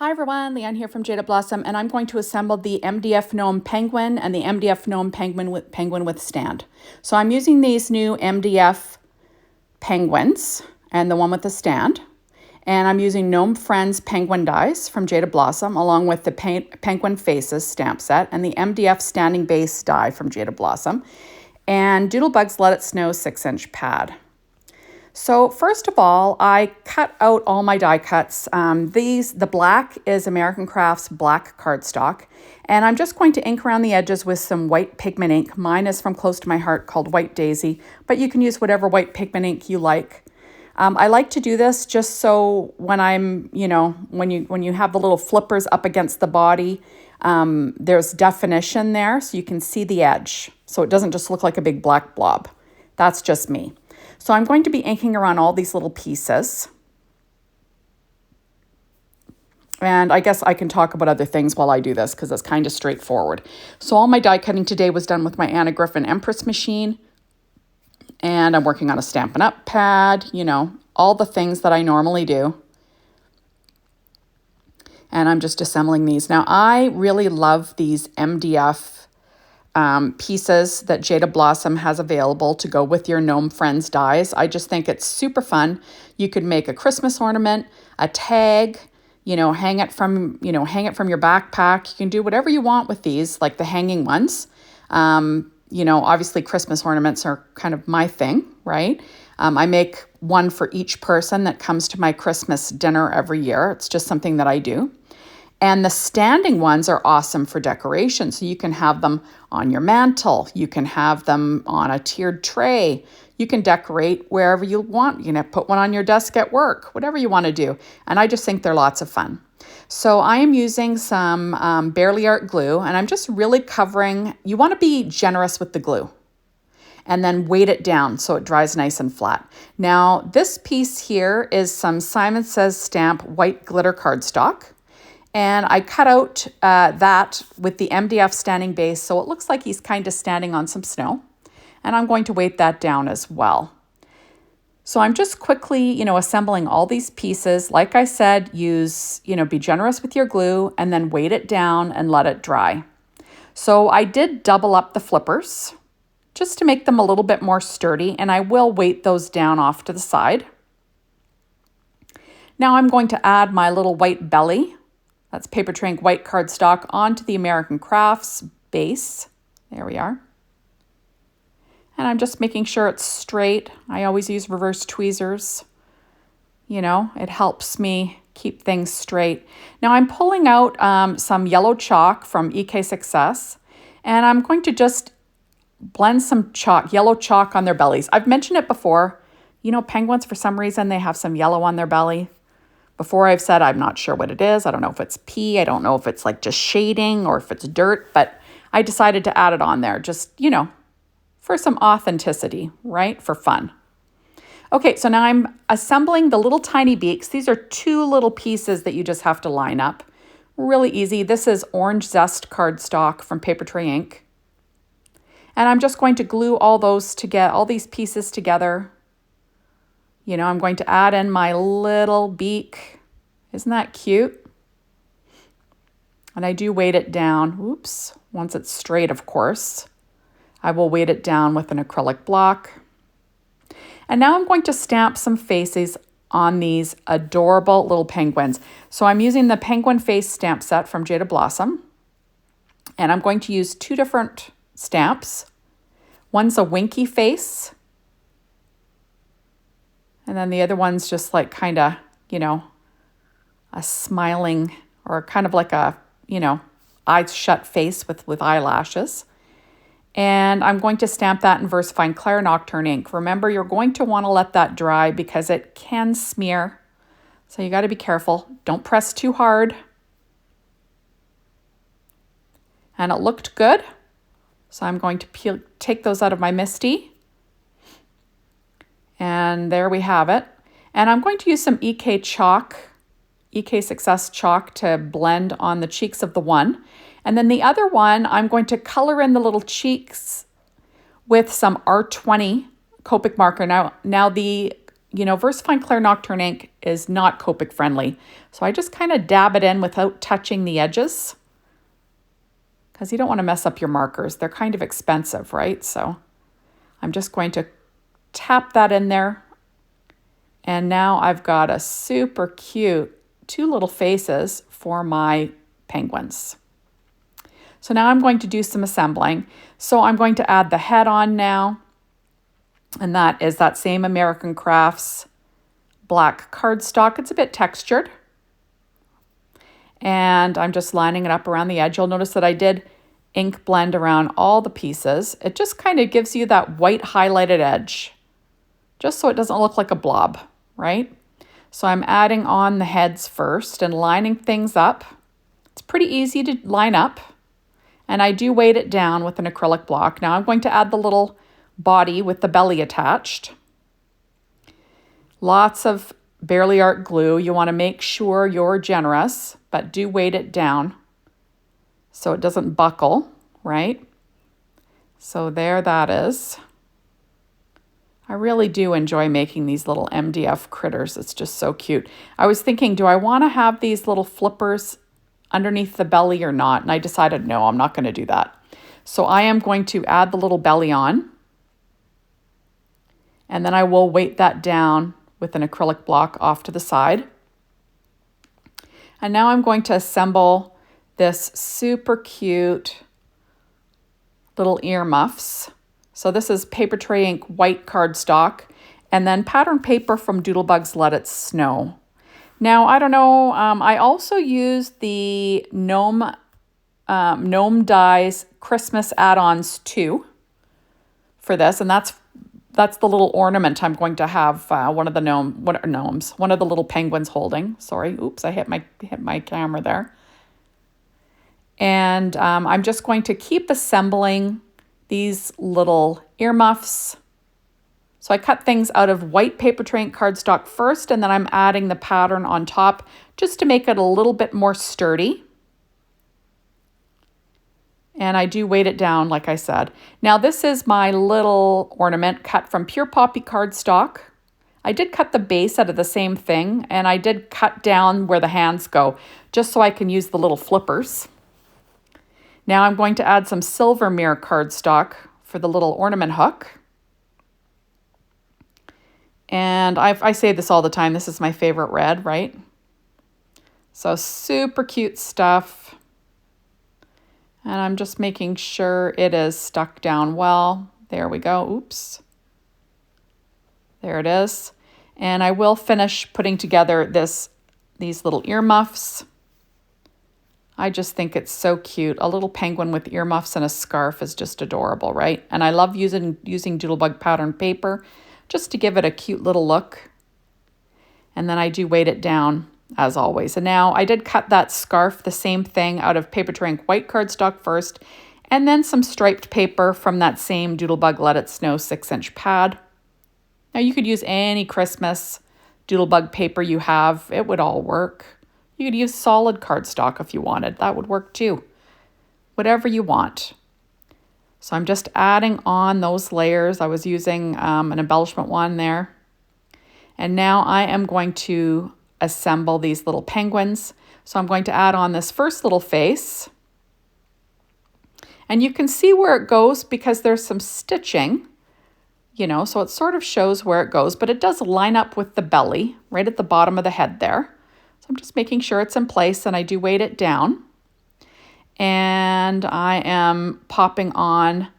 Hi everyone, Leanne here from Jaded Blossom, and I'm going to assemble the MDF Gnome Penguin and the MDF Gnome Penguin with stand. So I'm using these new MDF Penguins and the one with the stand, and I'm using Gnome Friends penguin dies from Jaded Blossom along with the Penguin Faces stamp set and the MDF Standing Base die from Jaded Blossom and Doodlebug-Let It Snow 6-inch pad. So first of all, I cut out all my die cuts. The black is American Crafts black cardstock, and I'm just going to ink around the edges with some white pigment ink. Mine is from Close to My Heart called White Daisy, but you can use whatever white pigment ink you like. I like to do this just so when when you have the little flippers up against the body, there's definition there so you can see the edge. So it doesn't just look like a big black blob. That's just me. So I'm going to be inking around all these little pieces. And I guess I can talk about other things while I do this because it's kind of straightforward. So all my die cutting today was done with my Anna Griffin Empress machine. And I'm working on a Stampin' Up pad, all the things that I normally do. And I'm just assembling these. Now I really love these MDF pieces that Jaded Blossom has available to go with your Gnome Friends dies. I just think it's super fun. You could make a Christmas ornament, a tag, hang it from your backpack. You can do whatever you want with these, like the hanging ones. Obviously Christmas ornaments are kind of my thing, right? I make one for each person that comes to my Christmas dinner every year. It's just something that I do. And the standing ones are awesome for decoration. So you can have them on your mantle. You can have them on a tiered tray. You can decorate wherever you want. You can put one on your desk at work, whatever you want to do. And I just think they're lots of fun. So I am using some Barely Art glue, and I'm just really covering. You want to be generous with the glue and then weight it down so it dries nice and flat. Now, this piece here is some Simon Says Stamp white glitter cardstock. And I cut out that with the MDF Standing Base, so it looks like he's kind of standing on some snow. And I'm going to weight that down as well. So I'm just quickly, assembling all these pieces. Like I said, be generous with your glue and then weight it down and let it dry. So I did double up the flippers just to make them a little bit more sturdy, and I will weight those down off to the side. Now I'm going to add my little white belly. That's Paper Trink white cardstock onto the American Crafts base. There we are. And I'm just making sure it's straight. I always use reverse tweezers. It helps me keep things straight. Now I'm pulling out some yellow chalk from EK Success, and I'm going to just blend some yellow chalk on their bellies. I've mentioned it before. Penguins, for some reason, they have some yellow on their belly. Before I've said I'm not sure what it is. I don't know if it's pee. I don't know if it's like just shading or if it's dirt, but I decided to add it on there just, for some authenticity, right? For fun. Okay, so now I'm assembling the little tiny beaks. These are 2 little pieces that you just have to line up. Really easy. This is orange zest cardstock from Paper Tray Ink. And I'm just going to glue all these pieces together. I'm going to add in my little beak. Isn't that cute? And I do weight it down. Oops. Once it's straight, of course. I will weight it down with an acrylic block. And now I'm going to stamp some faces on these adorable little penguins. So I'm using the Penguin Face stamp set from Jaded Blossom. And I'm going to use 2 different stamps. One's a winky face. And then the other one's just like kind of, a smiling or kind of like a, eyes shut face with eyelashes. And I'm going to stamp that in Versafine Clair Nocturne ink. Remember, you're going to want to let that dry because it can smear. So you got to be careful. Don't press too hard. And it looked good. So I'm going to take those out of my MISTI. And there we have it. And I'm going to use some EK Success chalk to blend on the cheeks of the one. And then the other one, I'm going to color in the little cheeks with some R20 Copic marker. Now the Versafine Clair Nocturne ink is not Copic friendly. So I just kind of dab it in without touching the edges, because you don't want to mess up your markers. They're kind of expensive, right? So I'm just going to tap that in there. And now I've got a super cute 2 little faces for my penguins. So now I'm going to do some assembling. So I'm going to add the head on now. And that is that same American Crafts black cardstock. It's a bit textured. And I'm just lining it up around the edge. You'll notice that I did ink blend around all the pieces. It just kind of gives you that white highlighted edge, just so it doesn't look like a blob, right? So I'm adding on the heads first and lining things up. It's pretty easy to line up. And I do weight it down with an acrylic block. Now I'm going to add the little body with the belly attached. Lots of Barely Art glue. You want to make sure you're generous, but do weight it down so it doesn't buckle, right? So there that is. I really do enjoy making these little MDF critters. It's just so cute. I was thinking, do I want to have these little flippers underneath the belly or not? And I decided, no, I'm not going to do that. So I am going to add the little belly on. And then I will weight that down with an acrylic block off to the side. And now I'm going to assemble this super cute little earmuffs. So this is Paper Tray Ink white cardstock, and then pattern paper from Doodlebug-Let It's Snow. Now, I don't know, I also used the Gnome Dies Christmas Add Ons 2 for this, and that's the little ornament I'm going to have one of the little penguins holding. Sorry, oops, I hit my camera there. And I'm just going to keep assembling these little earmuffs. So I cut things out of white paper tray ink cardstock first, and then I'm adding the pattern on top just to make it a little bit more sturdy. And I do weight it down, like I said. Now this is my little ornament cut from pure poppy cardstock. I did cut the base out of the same thing, and I did cut down where the hands go, just so I can use the little flippers. Now I'm going to add some silver mirror cardstock for the little ornament hook. And I say this all the time, this is my favorite red, right? So super cute stuff. And I'm just making sure it is stuck down well. There we go, oops. There it is. And I will finish putting together these little earmuffs. I just think it's so cute. A little penguin with earmuffs and a scarf is just adorable, right? And I love using Doodlebug pattern paper just to give it a cute little look. And then I do weight it down as always. And now I did cut that scarf, the same thing, out of Paper Tray Ink white cardstock first, and then some striped paper from that same Doodlebug-Let It Snow 6-inch pad. Now you could use any Christmas Doodlebug paper you have. It would all work. You could use solid cardstock if you wanted. That would work too. Whatever you want. So I'm just adding on those layers. I was using an embellishment wand there. And now I am going to assemble these little penguins. So I'm going to add on this first little face. And you can see where it goes because there's some stitching, so it sort of shows where it goes, but it does line up with the belly right at the bottom of the head there. So I'm just making sure it's in place, and I do weight it down. And I am popping on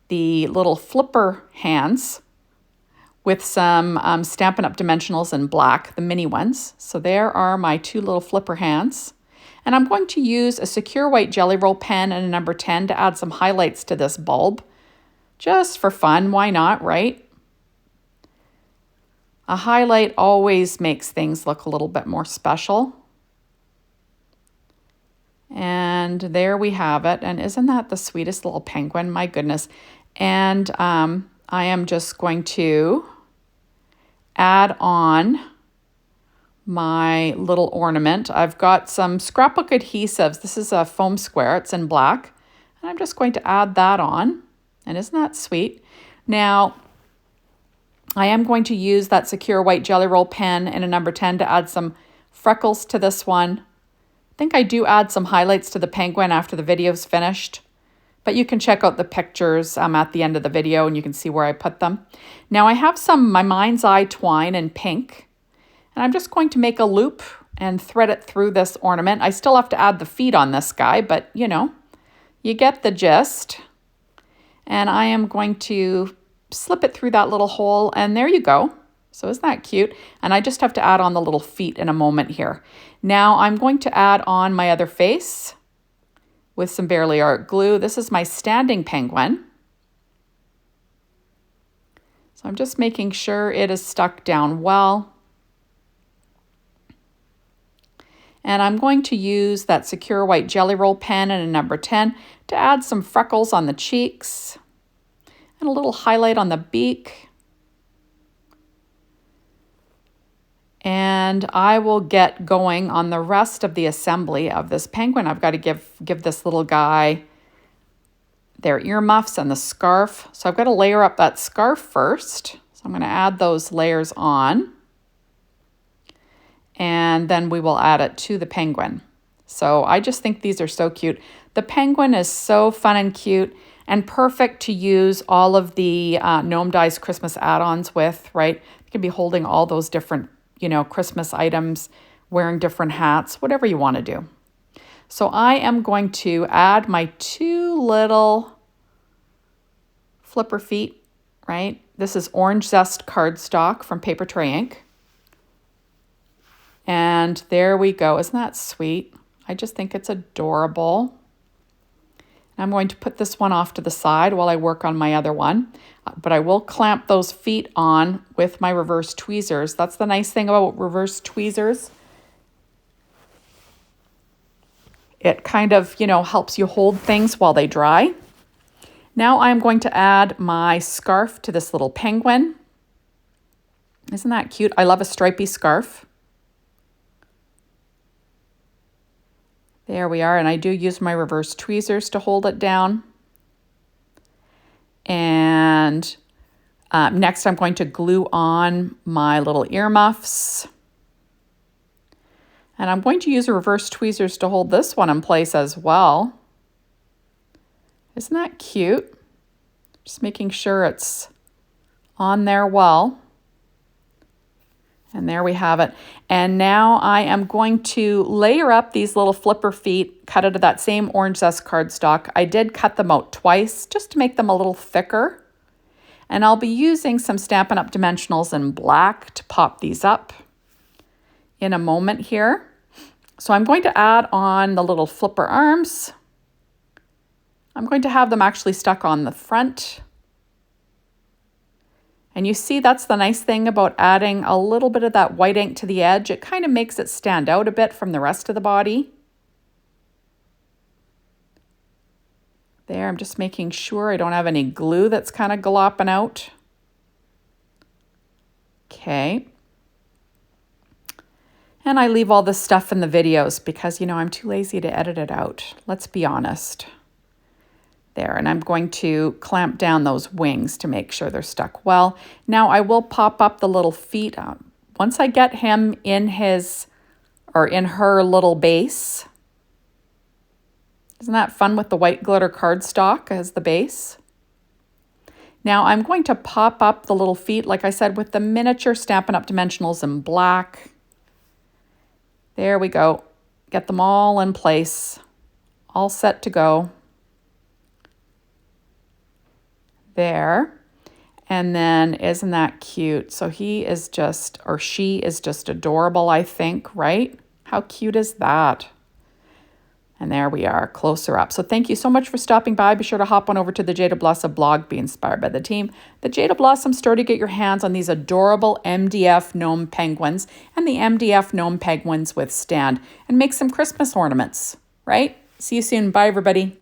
the little flipper hands with some Stampin' Up! Dimensionals in black, the mini ones. So there are my 2 little flipper hands. And I'm going to use a Sakura white Jelly Roll pen and a number 10 to add some highlights to this bulb. Just for fun, why not, right? A highlight always makes things look a little bit more special. And there we have it. And isn't that the sweetest little penguin? My goodness. And I am just going to add on my little ornament. I've got some scrapbook adhesives. This is a foam square. It's in black. And I'm just going to add that on. And isn't that sweet? Now, I am going to use that Sakura white jelly roll pen in a number 10 to add some freckles to this one. I think I do add some highlights to the penguin after the video's finished, but you can check out the pictures at the end of the video and you can see where I put them. Now I have some My Mind's Eye twine in pink, and I'm just going to make a loop and thread it through this ornament. I still have to add the feet on this guy, but you know, you get the gist. And I am going to slip it through that little hole, and there you go. So isn't that cute? And I just have to add on the little feet in a moment here. Now I'm going to add on my other face with some Barely Art glue. This is my standing penguin. So I'm just making sure it is stuck down well. And I'm going to use that Sakura white jelly roll pen in a number 10 to add some freckles on the cheeks and a little highlight on the beak. And I will get going on the rest of the assembly of this penguin. I've got to give this little guy their earmuffs and the scarf. So I've got to layer up that scarf first. So I'm going to add those layers on. And then we will add it to the penguin. So I just think these are so cute. The penguin is so fun and cute and perfect to use all of the Gnome Dies Christmas add-ons with, right? You can be holding all those different, you know, Christmas items, wearing different hats, whatever you want to do. So I am going to add my two little flipper feet, right? This is Orange Zest cardstock from Paper Tray Ink. And there we go. Isn't that sweet? I just think it's adorable. I'm going to put this one off to the side while I work on my other one. But I will clamp those feet on with my reverse tweezers. That's the nice thing about reverse tweezers. It kind of, you know, helps you hold things while they dry. Now I'm going to add my scarf to this little penguin. Isn't that cute? I love a stripy scarf. There we are, and I do use my reverse tweezers to hold it down. And next I'm going to glue on my little earmuffs. And I'm going to use reverse tweezers to hold this one in place as well. Isn't that cute? Just making sure it's on there well. And there we have it. And now I am going to layer up these little flipper feet, cut out of that same Orange Zest cardstock. I did cut them out twice just to make them a little thicker. And I'll be using some Stampin' Up! Dimensionals in black to pop these up in a moment here. So I'm going to add on the little flipper arms. I'm going to have them actually stuck on the front. And you see, that's the nice thing about adding a little bit of that white ink to the edge. It kind of makes it stand out a bit from the rest of the body. There, I'm just making sure I don't have any glue that's kind of glopping out. Okay. And I leave all this stuff in the videos because, you know, I'm too lazy to edit it out. Let's be honest. There, and I'm going to clamp down those wings to make sure they're stuck well. Now I will pop up the little feet. Once I get him in his, or in her little base. Isn't that fun with the white glitter cardstock as the base? Now I'm going to pop up the little feet, like I said, with the miniature Stampin' Up! Dimensionals in black. There we go. Get them all in place, all set to go. There. And then isn't that cute? So he is just, or she is just adorable, I think, right? How cute is that? And there we are, closer up. So thank you so much for stopping by. Be sure to hop on over to the Jaded Blossom blog, be inspired by the team. The Jaded Blossom store to get your hands on these adorable MDF Gnome Penguins and the MDF Gnome Penguins with stand and make some Christmas ornaments, right? See you soon. Bye, everybody.